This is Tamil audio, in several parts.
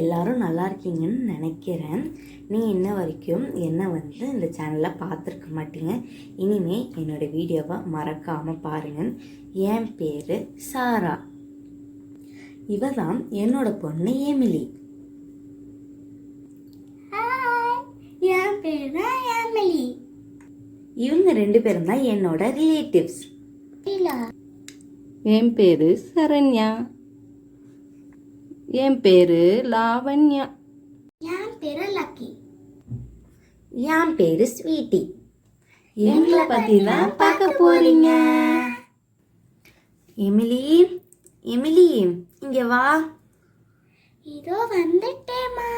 எல்லாரும் நல்லா இருக்கீங்கன்னு நினைக்கிறேன். நீ இன்ன வரைக்கும் என்னை இந்த சேனலில் பார்த்துருக்க மாட்டீங்க. இனிமேல் என்னோடய வீடியோவை மறக்காமல் பாருங்கள். என் பேர் சாரா. இவ தான் என்னோட பொண்ணு எமிலி. என் பேர் தான் எமிலி. இவங்க 2 பேரும் தான் என்னோட ரிலேட்டிவ்ஸ். என் பேர் சரண்யா. என் பேரு லாவண்யா. என் பேரு லக்கி. என் பேரு ஸ்வீட்டி. எங்களை பத்தி தான் பார்க்க போறீங்க. எமிலி, எமிலி இங்க வா. இதோ வந்துட்டேமா.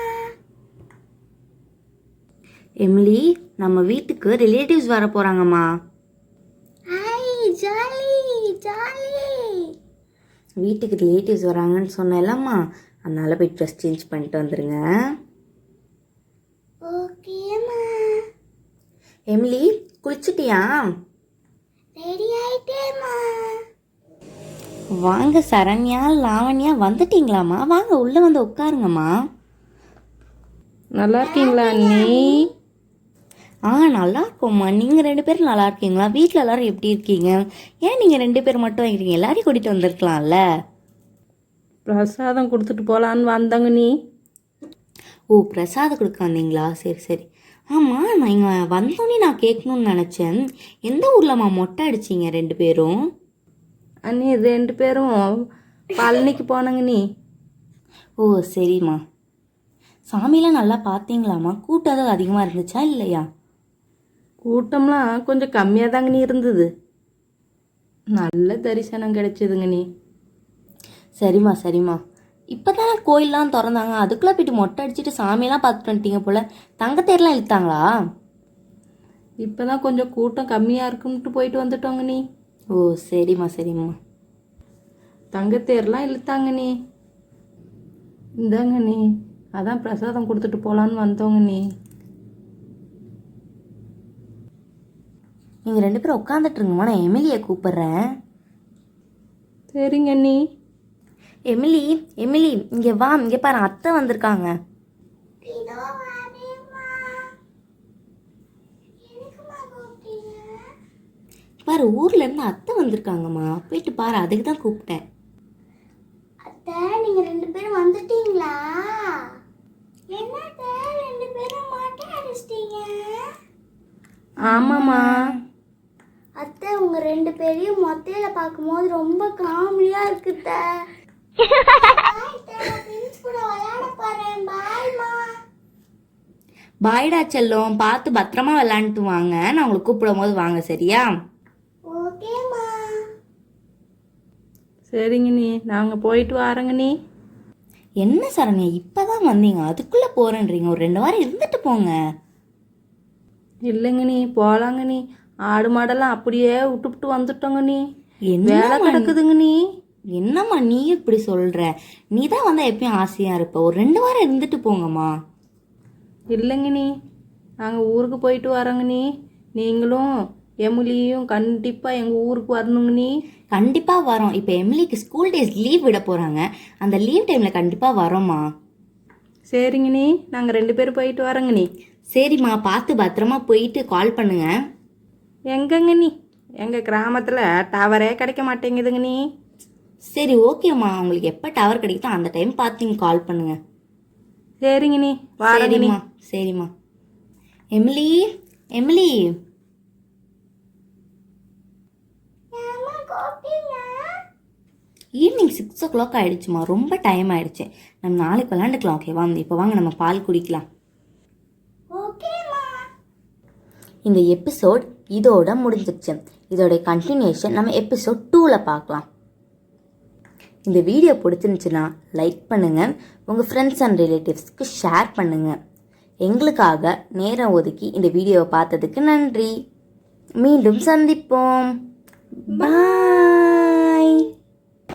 எமிலி, நம்ம வீட்டுக்கு ரிலேட்டிவ்ஸ் வர போறாங்கம்மா. Jolly jolly. வீட்டுக்கு ரிலேட்டிவ்ஸ் வராங்கன்னு சொன்னேன்லம்மா, அதனால போய் ட்ரெஸ் சேஞ்ச் பண்ணிட்டு வந்துருங்க. ஓகேம்மா. எமிலி, குளிச்சிட்டியா? ரெடி ஆயிட்டேம்மா. வாங்க சரண்யா, லாவண்யா வந்துட்டீங்களாம்மா? வாங்க உள்ள வந்து உட்காருங்கம்மா. நல்லா இருக்கீங்களா அண்ணி? நல்லா இருக்கோம்மா. நீங்கள் 2 பேரும் நல்லா இருக்கீங்களா? வீட்டில் எல்லாரும் எப்படி இருக்கீங்க? ஏன் நீங்கள் 2 பேர் மட்டும் வாங்கிறீங்க? எல்லாரையும் கூட்டிகிட்டு வந்திருக்கலாம்ல. பிரசாதம் கொடுத்துட்டு போகலான்னு வந்தாங்க நீ. ஓ, பிரசாதம் கொடுக்க வந்தீங்களா? சரி சரி. ஆமாம், நான் இங்கே வந்தோன்னே நான் கேட்கணுன்னு நினச்சேன். எந்த ஊர்லம்மா மொட்டை அடிச்சிங்க 2 பேரும்? அண்ணி 2 பேரும் பழனிக்கு போனாங்க நீ. ஓ சரிம்மா. சாமியெல்லாம் நல்லா பார்த்தீங்களாம்மா? கூட்டம் ஏதாவது அதிகமாக இருந்துச்சா இல்லையா? கூட்டம்லாம் கொஞ்சம் கம்மியாக தாங்க நீ இருந்தது. நல்ல தரிசனம் கிடைச்சதுங்க நீ. சரிம்மா சரிம்மா. இப்போ தானே கோயிலெலாம் திறந்தாங்க, அதுக்குள்ளே போய்ட்டு மொட்டை அடிச்சுட்டு சாமியெல்லாம் பார்த்துட்டு வந்துட்டீங்க போல். தங்கத்தேர்லாம் இழுத்தாங்களா? இப்போ தான் கொஞ்சம் கூட்டம் கம்மியாக இருக்குன்ட்டு போயிட்டு வந்துட்டோங்க நீ. ஓ சரிம்மா சரிம்மா. தங்கத்தேர்லாம் இழுத்தாங்க நீ. இந்தாங்க நீ, அதான் பிரசாதம் கொடுத்துட்டு போகலான்னு வந்தோங்க நீ. நீங்கள் 2 பேரும் உட்காந்துட்ருங்கம்மா, நான் எமிலியை கூப்பிட்றேன். சரிங்க நீ. எமிலி, எமிலி இங்கே வா. இங்கே பாரு, அத்தை வந்திருக்காங்க. இதோ வரேம்மா. எதுக்குமா கூப்பிட்டீங்க? பாரு, ஊர்லேருந்து அத்தை வந்திருக்காங்கம்மா. போயிட்டு பாரு, அதுக்கு தான் கூப்பிட்டேன். அத்தை, நீங்க 2 பேரும் வந்துட்டீங்களா? என்னத்த 2 பேரும் மொட்டை அடிச்சிட்டீங்க? ஆமாம்மா. அத்தை, உங்க 2 பேரையும் மொட்டையில பார்க்கும்போது ரொம்ப காமெடியா இருக்குத்த. பாய்டா செல்லம், பார்த்து பத்திரமா விளாண்டுட்டு வாங்க. நான் உங்களுக்கு கூப்பிடும் போது வாங்க, சரியா? ஓகேம்மா. சரிங்க நீ, நாங்கள் போயிட்டு வரோங்க நீ. என்ன சரண்யா, இப்போதான் வந்தீங்க, அதுக்குள்ளே போகிறேன்றீங்க? ஒரு 2 வாரம் இருந்துட்டு போங்க. இல்லைங்க நீ, போகலாங்க நீ. ஆடு மாடெல்லாம் அப்படியே விட்டுவிட்டு வந்துட்டோங்க நீ. வேலை கிடக்குதுங்க நீ. என்னம்மா நீ இப்படி சொல்கிற? நீ தான் வந்தால் எப்பயும் ஆசையாக இருப்ப. ஒரு 2 வாரம் இருந்துட்டு போங்கம்மா. இல்லைங்க நீ, நாங்கள் ஊருக்கு போயிட்டு வரோங்க நீ. நீங்களும் எமிலியும் கண்டிப்பாக எங்கள் ஊருக்கு வரணுங்க நீ. கண்டிப்பாக வரோம். இப்போ எமிலிக்கு ஸ்கூல் டேஸ் லீவ் விட போகிறாங்க. அந்த லீவ் டைமில் கண்டிப்பாக வரோம்மா. சரிங்க நீ, நாங்கள் 2 பேரும் போயிட்டு வரோங்க நீ. சரிம்மா, பார்த்து பத்திரமா போயிட்டு கால் பண்ணுங்க. எங்கங்க நீ, எங்கள் கிராமத்தில் டவரே கிடைக்க மாட்டேங்குதுங்க நீ. சரி ஓகேம்மா, உங்களுக்கு எப்போ டவர் கிடைக்குதோ அந்த டைம் பார்த்து நீங்கள் கால் பண்ணுங்க. சரிங்க நீ, சரிம்மா சரிம்மா. Emily, Emily evening 6 o'clock ஆகிடுச்சுமா. ரொம்ப டைம் ஆகிடுச்சு. நம்ம நாளைக்கு விளாண்டுக்கலாம், ஓகேவா? இப்போ வாங்க நம்ம பால் குடிக்கலாம். இந்த எபிசோட் இதோட முடிஞ்சிடுச்சு. இதோட கண்டினியூஷன் நம்ம எபிசோட் 2ல் பார்க்கலாம். இந்த வீடியோ பிடிச்சிருந்துச்சுன்னா லைக் பண்ணுங்கள், உங்கள் ஃப்ரெண்ட்ஸ் அண்ட் ரிலேட்டிவ்ஸ்க்கு ஷேர் பண்ணுங்கள். எங்களுக்காக நேரம் ஒதுக்கி இந்த வீடியோவை பார்த்ததுக்கு நன்றி. மீண்டும் சந்திப்போம். பாய்.